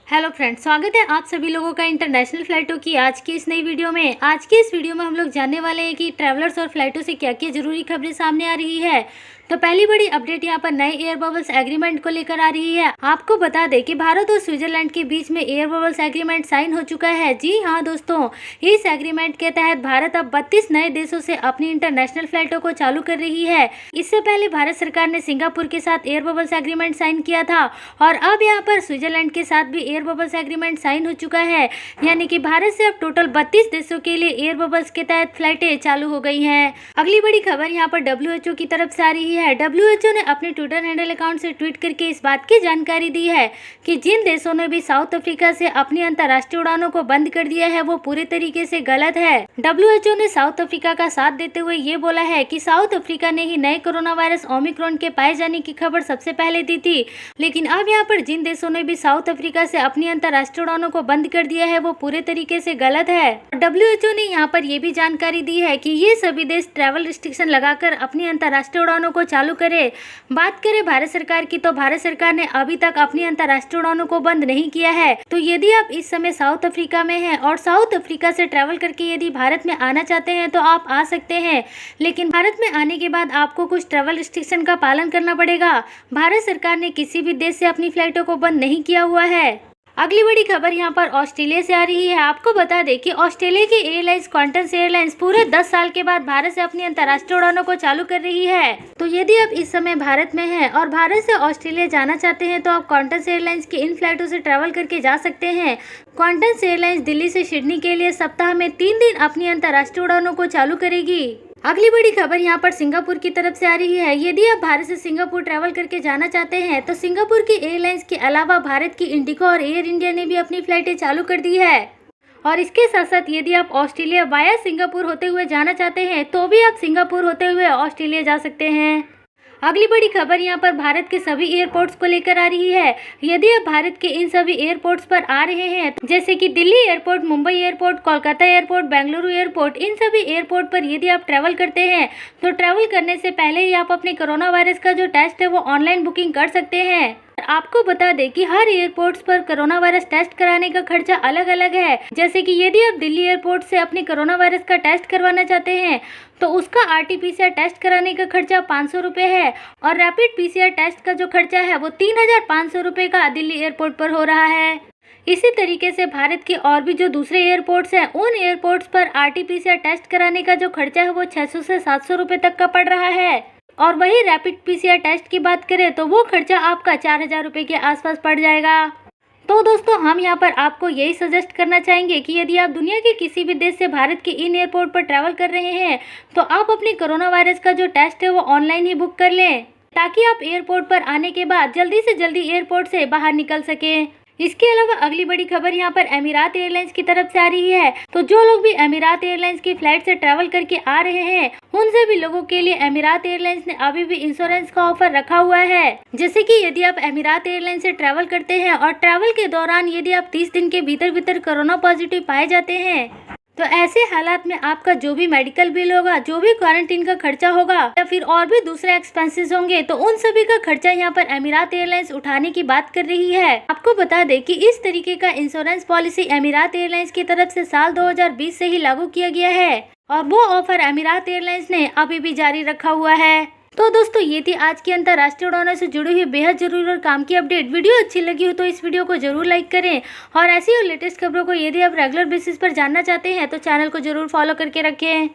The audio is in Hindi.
हेलो फ्रेंड्स, स्वागत है आप सभी लोगों का इंटरनेशनल फ्लाइटों की आज की इस नई वीडियो में। आज की इस वीडियो में हम लोग जानने वाले हैं कि ट्रैवलर्स और फ्लाइटों से क्या क्या जरूरी खबरें सामने आ रही है। तो पहली बड़ी अपडेट यहाँ पर नए एयर बबल्स एग्रीमेंट को लेकर आ रही है। आपको बता दें कि भारत और स्विट्जरलैंड के बीच में एयर बबल्स एग्रीमेंट साइन हो चुका है। जी हाँ दोस्तों, इस एग्रीमेंट के तहत भारत अब 32 नए देशों से अपनी इंटरनेशनल फ्लाइटों को चालू कर रही है। इससे पहले भारत सरकार ने सिंगापुर के साथ एयर बबल्स एग्रीमेंट साइन किया था और अब यहाँ पर स्विट्जरलैंड के साथ भी एयर बबल्स एग्रीमेंट साइन हो चुका है। यानी कि भारत से अब टोटल 32 देशों के लिए एयर बबल्स के तहत फ्लाइटें चालू हो गई हैं। अगली बड़ी खबर यहाँ पर WHO की तरफ से आ रही है। WHO ने अपने ट्विटर हैंडल अकाउंट से ट्वीट करके इस बात की जानकारी दी है कि जिन देशों ने भी साउथ अफ्रीका से अपनी अंतर्राष्ट्रीय उड़ानों को बंद कर दिया है वो पूरे तरीके से गलत है। WHO ने साउथ अफ्रीका का साथ देते हुए ये बोला है कि साउथ अफ्रीका ने ही नए कोरोना वायरस ओमिक्रॉन के पाए जाने की खबर सबसे पहले दी थी, लेकिन अब यहाँ पर जिन देशों ने भी साउथ अफ्रीका से अपनी अंतर्राष्ट्रीय उड़ानों को बंद कर दिया है वो पूरे तरीके से गलत है। WHO ने यहाँ पर ये भी जानकारी दी है कि ये सभी देश ट्रैवल रिस्ट्रिक्शन लगाकर अपनी अंतर्राष्ट्रीय उड़ानों को चालू करे। बात करें भारत सरकार की, तो भारत सरकार ने अभी तक अपनी अंतर्राष्ट्रीय उड़ानों को बंद नहीं किया है। तो यदि आप इस समय साउथ अफ्रीका में हैं और साउथ अफ्रीका से ट्रैवल करके यदि भारत में आना चाहते हैं तो आप आ सकते हैं, लेकिन भारत में आने के बाद आपको कुछ ट्रैवल रिस्ट्रिक्शन का पालन करना पड़ेगा। भारत सरकार ने किसी भी देश से अपनी फ्लाइटों को बंद नहीं किया हुआ है। अगली बड़ी खबर यहाँ पर ऑस्ट्रेलिया से आ रही है। आपको बता दें कि ऑस्ट्रेलिया की एयरलाइंस क्वांटस एयरलाइंस पूरे 10 साल के बाद भारत से अपनी अंतर्राष्ट्रीय उड़ानों को चालू कर रही है। तो यदि आप इस समय भारत में हैं और भारत से ऑस्ट्रेलिया जाना चाहते हैं तो आप क्वांटस एयरलाइंस की इन फ्लाइटों से ट्रैवल करके जा सकते हैं। क्वांटस एयरलाइंस दिल्ली से सिडनी के लिए सप्ताह में 3 दिन अपनी अंतर्राष्ट्रीय उड़ानों को चालू करेगी। अगली बड़ी खबर यहाँ पर सिंगापुर की तरफ से आ रही है। यदि आप भारत से सिंगापुर ट्रैवल करके जाना चाहते हैं तो सिंगापुर की एयरलाइंस के अलावा भारत की इंडिगो और एयर इंडिया ने भी अपनी फ्लाइटें चालू कर दी है। और इसके साथ साथ यदि आप ऑस्ट्रेलिया वाया सिंगापुर होते हुए जाना चाहते हैं तो भी आप सिंगापुर होते हुए ऑस्ट्रेलिया जा सकते हैं। अगली बड़ी खबर यहाँ पर भारत के सभी एयरपोर्ट्स को लेकर आ रही है। यदि आप भारत के इन सभी एयरपोर्ट्स पर आ रहे हैं जैसे कि Delhi airport, Mumbai airport, Kolkata airport, Bengaluru airport, इन सभी एयरपोर्ट पर यदि आप ट्रैवल करते हैं तो ट्रैवल करने से पहले ही आप अपने कोरोना वायरस का जो टेस्ट है वो ऑनलाइन बुकिंग कर सकते हैं। आपको बता दें कि हर एयरपोर्ट्स पर कोरोना वायरस टेस्ट कराने का खर्चा अलग अलग है। जैसे कि यदि आप दिल्ली एयरपोर्ट से अपने कोरोना वायरस का टेस्ट करवाना चाहते हैं तो उसका RT-PCR टेस्ट कराने का खर्चा 500 रुपये है और रैपिड PCR टेस्ट का जो खर्चा है वो 3500 रुपये का दिल्ली एयरपोर्ट पर हो रहा है। इसी तरीके से भारत के और भी जो दूसरे एयरपोर्ट्स हैं उन एयरपोर्ट्स पर RT-PCR टेस्ट कराने का जो खर्चा है वो 600 से 700 रुपये तक का पड़ रहा है। और वही रैपिड PCR टेस्ट की बात करें तो वो खर्चा आपका 4000 रुपये के आसपास पड़ जाएगा। तो दोस्तों, हम यहाँ पर आपको यही सजेस्ट करना चाहेंगे कि यदि आप दुनिया के किसी भी देश से भारत के इन एयरपोर्ट पर ट्रैवल कर रहे हैं तो आप अपनी कोरोना वायरस का जो टेस्ट है वो ऑनलाइन ही बुक कर लें ताकि आप एयरपोर्ट पर आने के बाद जल्दी से जल्दी एयरपोर्ट से बाहर निकल सकें। इसके अलावा अगली बड़ी खबर यहाँ पर अमीरात एयरलाइंस की तरफ से आ रही है। तो जो लोग भी अमीरात एयरलाइंस की फ्लाइट से ट्रैवल करके आ रहे हैं उन सभी लोगों के लिए अमीरात एयरलाइंस ने अभी भी इंश्योरेंस का ऑफर रखा हुआ है। जैसे कि यदि आप अमीरात एयरलाइंस से ट्रैवल करते हैं और ट्रैवल के दौरान यदि आप 30 दिन के भीतर कोरोना पॉजिटिव पाए जाते हैं तो ऐसे हालात में आपका जो भी मेडिकल बिल होगा, जो भी क्वारंटीन का खर्चा होगा या फिर और भी दूसरे एक्सपेंसेस होंगे तो उन सभी का खर्चा यहाँ पर अमीरात एयरलाइंस उठाने की बात कर रही है। आपको बता दें कि इस तरीके का इंश्योरेंस पॉलिसी अमीरात एयरलाइंस की तरफ से साल 2020 से ही लागू किया गया है और वो ऑफर अमीरात एयरलाइंस ने अभी भी जारी रखा हुआ है। तो दोस्तों, ये थी आज की अंतर्राष्ट्रीय उड़ानों से जुड़ी हुई बेहद जरूरी और काम की अपडेट। वीडियो अच्छी लगी हो तो इस वीडियो को जरूर लाइक करें और ऐसी और लेटेस्ट खबरों को यदि आप रेगुलर बेसिस पर जानना चाहते हैं तो चैनल को जरूर फॉलो करके रखें।